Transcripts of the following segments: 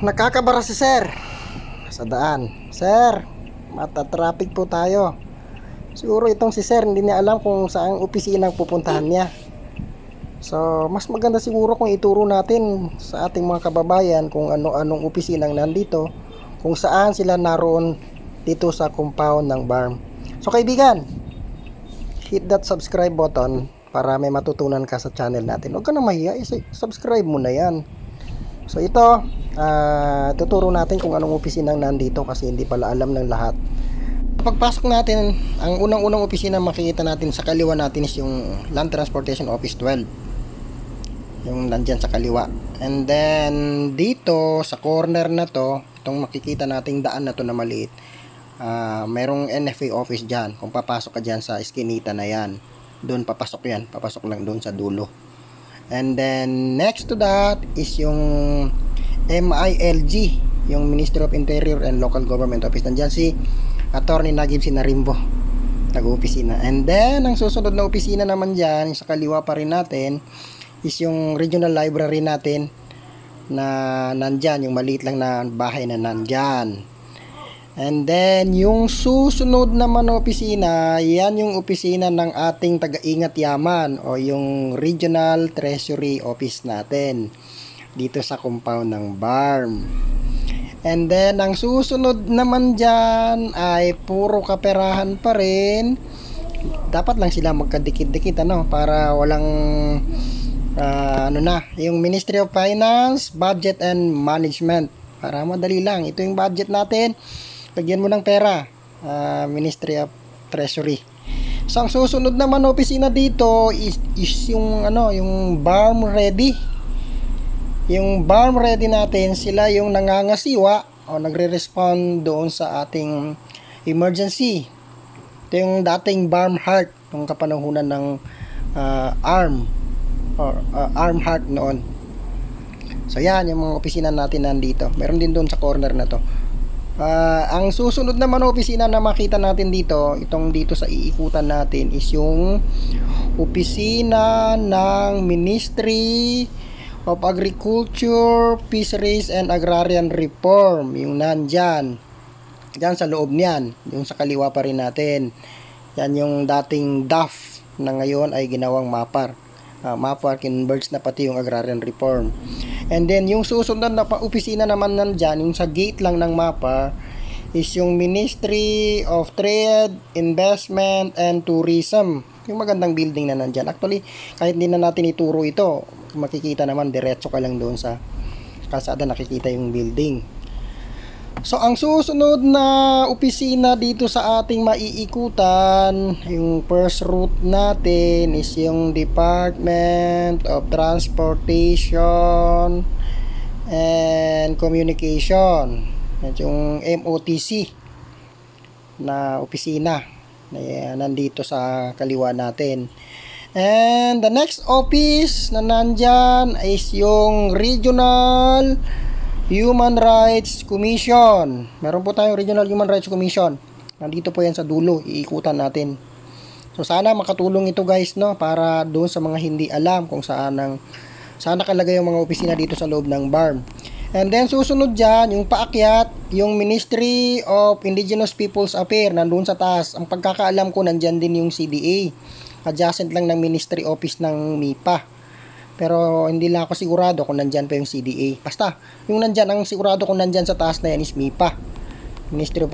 Nakakabara si sir sa daan. Sir, mata-traffic po tayo. Siguro itong si sir hindi niya alam kung saan opisina ang pupuntahan niya. So, mas maganda siguro kung ituro natin sa ating mga kababayan kung ano-anong opisinang nandito, kung saan sila naroon dito sa compound ng BARM. So kaibigan, hit that subscribe button para may matutunan ka sa channel natin. Huwag ka na mahiya, subscribe mo na yan. So ito, tuturo natin kung anong opisinang nandito kasi hindi pala alam ng lahat. Pagpasok natin, ang unang-unang opisina makikita natin sa kaliwa natin is yung Land Transportation Office 12. Yung nandyan sa kaliwa. And then dito sa corner na to, itong makikita nating daan na to na maliit, mayroong NFA office dyan. Kung papasok ka dyan sa eskinita na yan, doon papasok yan, papasok lang doon sa dulo. And then next to that is yung MILG, yung Ministry of Interior and Local Government Office. Nandyan si Attorney Nagib Sinarimbo, nag-opisina. And then ang susunod na opisina naman dyan, sa kaliwa pa rin natin, is yung Regional Library natin na nandyan, yung maliit lang na bahay na nandyan. And then yung susunod naman na opisina, yan yung opisina ng ating taga-ingat yaman o yung Regional Treasury Office natin dito sa compound ng BARM. And then ang susunod naman dyan ay puro kaperahan pa rin. Dapat lang sila magkadikit-dikit para walang yung Ministry of Finance, Budget and Management, para madali lang. Ito yung budget natin, lagyan mo ng pera, Ministry of Treasury. So ang susunod naman na opisina dito is yung yung BARM Ready. Yung BARM Ready natin, sila yung nangangasiwa o nagre-respond doon sa ating emergency. Ito yung dating BARM Heart, yung kapanahunan ng ARM or ARM Heart noon. So yan yung mga opisina natin nandito. Meron din doon sa corner na to. Ang susunod naman na opisina na makita natin dito, itong dito sa iikutan natin, is yung opisina ng Ministry of Agriculture, Fisheries and Agrarian Reform. Yung nandyan, dyan sa loob niyan, yung sa kaliwa pa rin natin. Yan yung dating DAF na ngayon ay ginawang MAPAR. MAPAR converts na pati yung Agrarian Reform. And then yung susunod na opisina naman nandyan, yung sa gate lang ng MAPAR, is yung Ministry of Trade, Investment and Tourism. Yung magandang building na nandyan. Actually, kahit hindi na natin ituro ito, makikita naman, diretso ka lang doon sa kalsada, nakikita yung building. So ang susunod na opisina dito sa ating maiikutan, yung first route natin is yung Department of Transportation and Communication. Yan yung MOTC na opisina na nandito sa kaliwa natin. And the next office na nandyan is yung Regional Human Rights Commission. Meron po tayong Regional Human Rights Commission. Nandito po yan sa dulo, iikutan natin. So sana makatulong ito guys, para doon sa mga hindi alam kung saan nakalagay yung mga opisina dito sa loob ng BARM. And then susunod dyan, yung paakyat, yung Ministry of Indigenous Peoples Affairs, nandun sa taas. Ang pagkakaalam ko, nandyan din yung CDA. Adjacent lang ng Ministry Office ng MIPA. Pero hindi lang ako sigurado kung nandyan pa yung CDA. Basta, yung nandyan, ang sigurado kung nandyan sa taas na yan is MIPA. Ministry of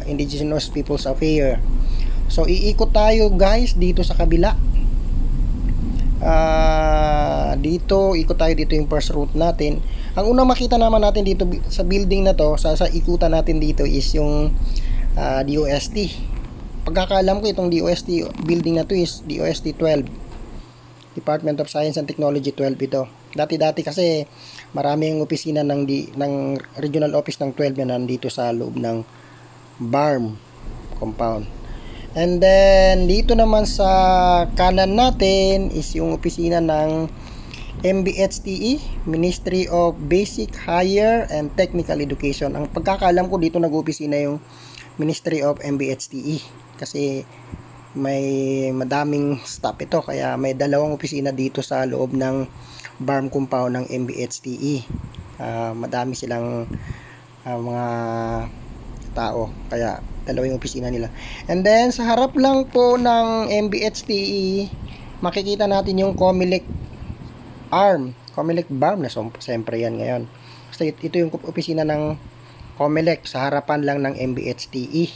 Indigenous Peoples Affairs. So, iikot tayo guys dito sa kabila. Dito, ikot tayo dito yung first route natin. Ang unang makita naman natin dito sa building na to, sa ikutan natin dito is yung DOST. Pagkakaalam ko itong DOST building na to is DOST 12. Department of Science and Technology 12 ito. Dati-dati kasi maraming opisina ng regional office ng 12 na nandito sa loob ng BARM compound. And then dito naman sa kanan natin is yung opisina ng MBHTE, Ministry of Basic, Higher and Technical Education. Ang pagkakaalam ko dito nag-opisina yung Ministry of MBHTE kasi may madaming staff ito, kaya may dalawang opisina dito sa loob ng BARM compound ng MBHTE. Madami silang mga tao, kaya dalawa yung opisina nila. And then sa harap lang po ng MBHTE, makikita natin yung Comelec arm, Comelec BARM na siyempre yan ngayon. Basta ito yung opisina ng Comelec sa harapan lang ng MBHTE.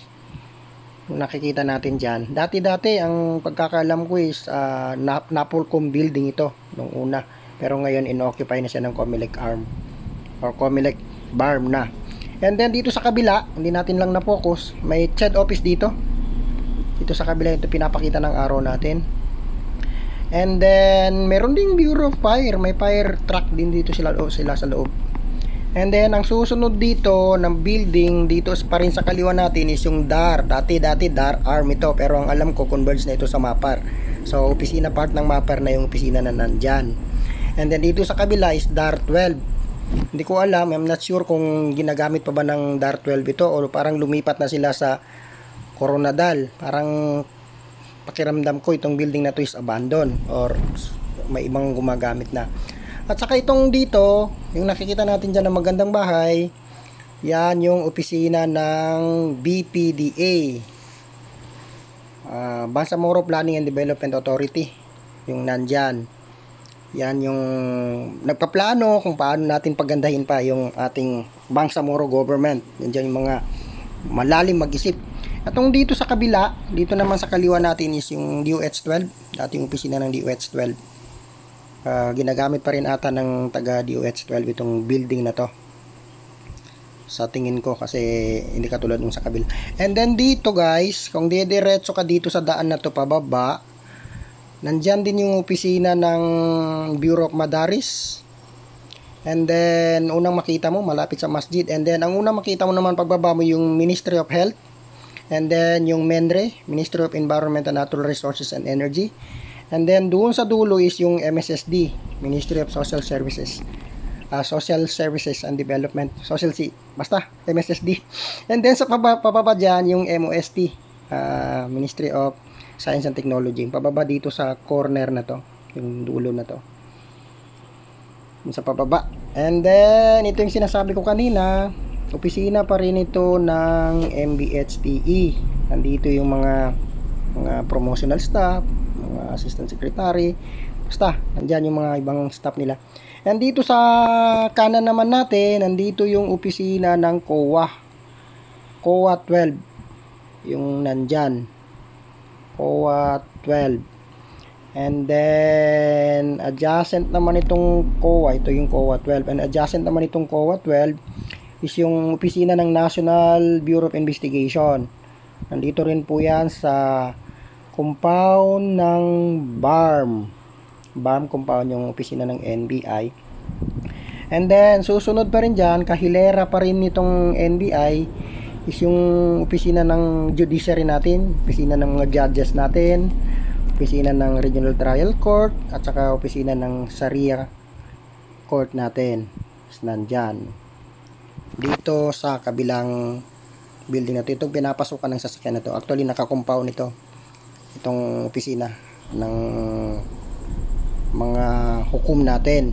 Yung nakikita natin dyan, dati ang pagkakaalam ko is Napolcom building ito nung una, pero ngayon inoccupy na siya ng Comelec arm or Comelec BARM na. And then dito sa kabila, hindi natin lang na-focus, may CHED office dito. Dito sa kabila, ito pinapakita ng arrow natin. And then meron ding Bureau of Fire, may fire truck din dito sila sa loob. And then ang susunod dito ng building dito pa rin sa kaliwa natin is yung DAR. Dati DAR arm ito, pero ang alam ko converge na ito sa MAPAR. So opisina part ng MAPAR na yung opisina na nandyan. And then dito sa kabila is DAR 12. Hindi ko alam, I'm not sure kung ginagamit pa ba ng DAR 12 ito o parang lumipat na sila sa Coronadal. Parang pakiramdam ko itong building na to is abandoned or may ibang gumagamit na. At saka itong dito, yung nakikita natin dyan na magandang bahay, yan yung opisina ng BPDA, Bangsamoro Planning and Development Authority, yung nandyan. Yan yung nagpaplano kung paano natin pagandahin pa yung ating Bangsamoro government. Yan dyan yung mga malalim mag-isip. Atong dito sa kabila, dito naman sa kaliwa natin is yung DOH-12, dating opisina ng DOH-12. Ginagamit pa rin ata ng taga DOH-12 itong building na to, sa tingin ko, kasi hindi katulad nung sa kabila. And then dito guys, kung didiretso ka dito sa daan na to pababa, nandyan din yung opisina ng Bureau of Madaris. And then unang makita mo malapit sa masjid. And then ang unang makita mo naman pagbaba mo yung Ministry of Health. And then yung MENRE, Ministry of Environment and Natural Resources and Energy. And then doon sa dulo is yung MSSD, Ministry of Social Services, Social Services and Development, basta MSSD. And then sa pababa dyan yung MOST, Ministry of Science and Technology. Pababa dito sa corner na to, yung dulo na to, yung sa pababa. And then ito yung sinasabi ko kanina, opisina pa rin ito ng MBHTE. Nandito yung mga promotional staff, mga assistant secretary, basta nandyan yung mga ibang staff nila. And dito sa kanan naman natin, nandito yung opisina ng COA 12, yung nandyan, COA 12. And then adjacent naman itong COA, ito yung COA 12, and adjacent naman itong COA 12 is yung opisina ng National Bureau of Investigation. Nandito rin po yan sa compound ng BARM compound, yung opisina ng NBI. And then susunod pa rin dyan, kahilera pa rin nitong NBI is yung opisina ng judiciary natin, opisina ng mga judges natin, opisina ng Regional Trial Court, at saka opisina ng Sharia Court natin. Nandyan dito sa kabilang building na ito. Itong pinapasukan ng sasakyan na to, actually naka-compound ito, itong opisina ng mga hukom natin.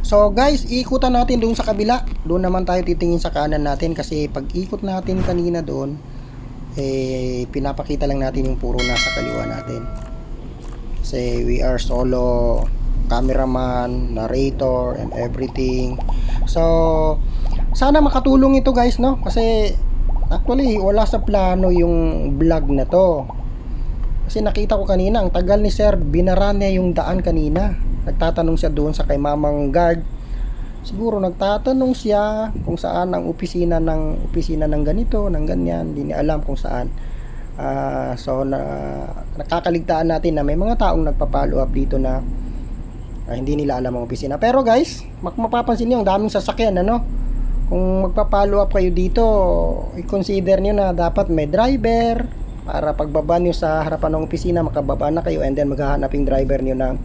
So guys, ikutan natin doon sa kabila. Doon naman tayo titingin sa kanan natin, kasi pag ikot natin kanina doon, pinapakita lang natin yung puro nasa kaliwa natin. Kasi we are solo cameraman, narrator, and everything. So sana makatulong ito guys, no? Kasi actually wala sa plano yung vlog na to. Kasi nakita ko kanina, ang tagal ni sir, binara niya yung daan kanina. Nagtatanong siya doon sa kay mamang guard. Siguro nagtatanong siya kung saan ang opisina ng ganito, ng ganyan. Hindi niya alam kung saan. So nakakaligtaan natin na may mga taong nagpa-follow up dito na hindi nila alam ang opisina. Pero guys, mapapansin niyo ang daming sasakyan, ano? Kung magpa-follow up kayo dito, i-consider niyo na dapat may driver, para pagbaba nyo sa harapan ng opisina, makababa na kayo, and then maghahanap yung driver nyo ng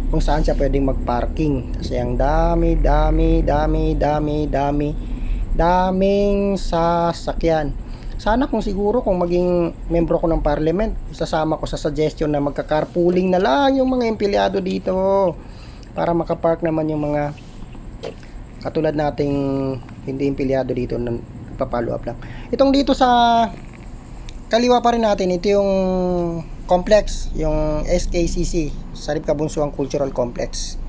kung saan siya pwedeng mag-parking. Kasi ang daming sasakyan. Sana kung siguro kung maging membro ko ng parliament, isasama ko sa suggestion na magka-carpooling na lang yung mga empleyado dito. para makapark naman yung mga katulad nating hindi empleyado dito na nagpa-follow up lang. Itong dito sa kaliwa pa rin natin, ito yung complex, yung SKCC, Sarip Kabunsuang Cultural Complex.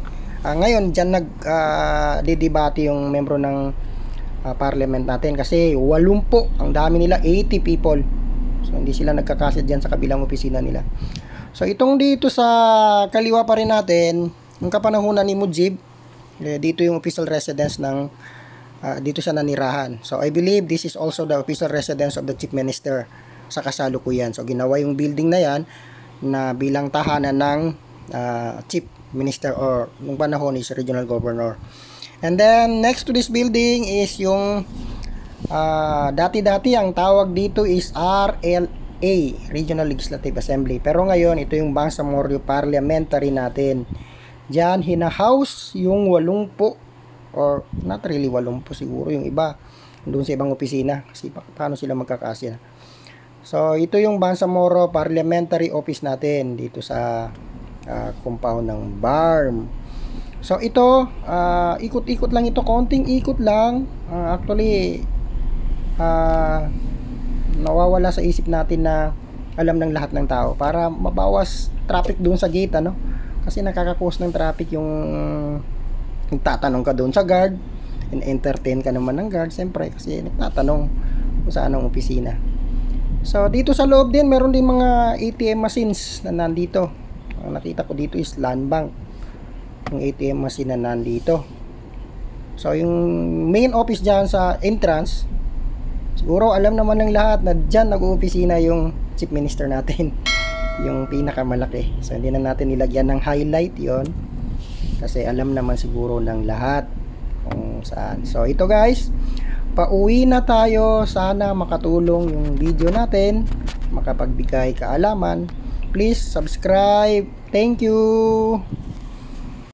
Ngayon dyan didebate yung membro ng parliament natin kasi 80, ang dami nila, 80 people. So hindi sila nagkakasya dyan sa kabilang opisina nila. So itong dito sa kaliwa pa rin natin, yung kapanahunan ni Mujib, dito yung official residence ng dito siya nanirahan. So I believe this is also the official residence of the Chief Minister sa kasalukuyan. So ginawa yung building na yan na bilang tahanan ng Chief Minister or nung panahon is Regional Governor. And then next to this building is yung dati-dati ang tawag dito is RLA, Regional Legislative Assembly. Pero ngayon ito yung Bangsamoro Parliamentary natin. Diyan hina-house yung 80 or not really 80 siguro, yung iba doon sa ibang opisina kasi paano sila magkakasya. So ito yung Bangsamoro Parliamentary Office natin dito sa compound ng BARM. So ito, ikot-ikot lang ito, konting ikot lang. Actually, nawawala sa isip natin na alam ng lahat ng tao para mabawas traffic doon sa gate, ano? Kasi nakaka-cause ng traffic yung tatanong ka doon sa guard, and entertain ka naman ng guard, siyempre, kasi nagtatanong kung saan ang opisina. So dito sa loob din, meron din mga ATM machines na nandito. Ang nakita ko dito is land bank, yung ATM machine na nandito. So yung main office dyan sa entrance, siguro alam naman ng lahat na dyan nag-uopisina yung Chief Minister natin, yung pinakamalaki. So hindi na natin nilagyan ng highlight yon kasi alam naman siguro ng lahat kung saan. So ito guys, pauwi na tayo. Sana makatulong yung video natin, makapagbigay kaalaman. Please subscribe. Thank you.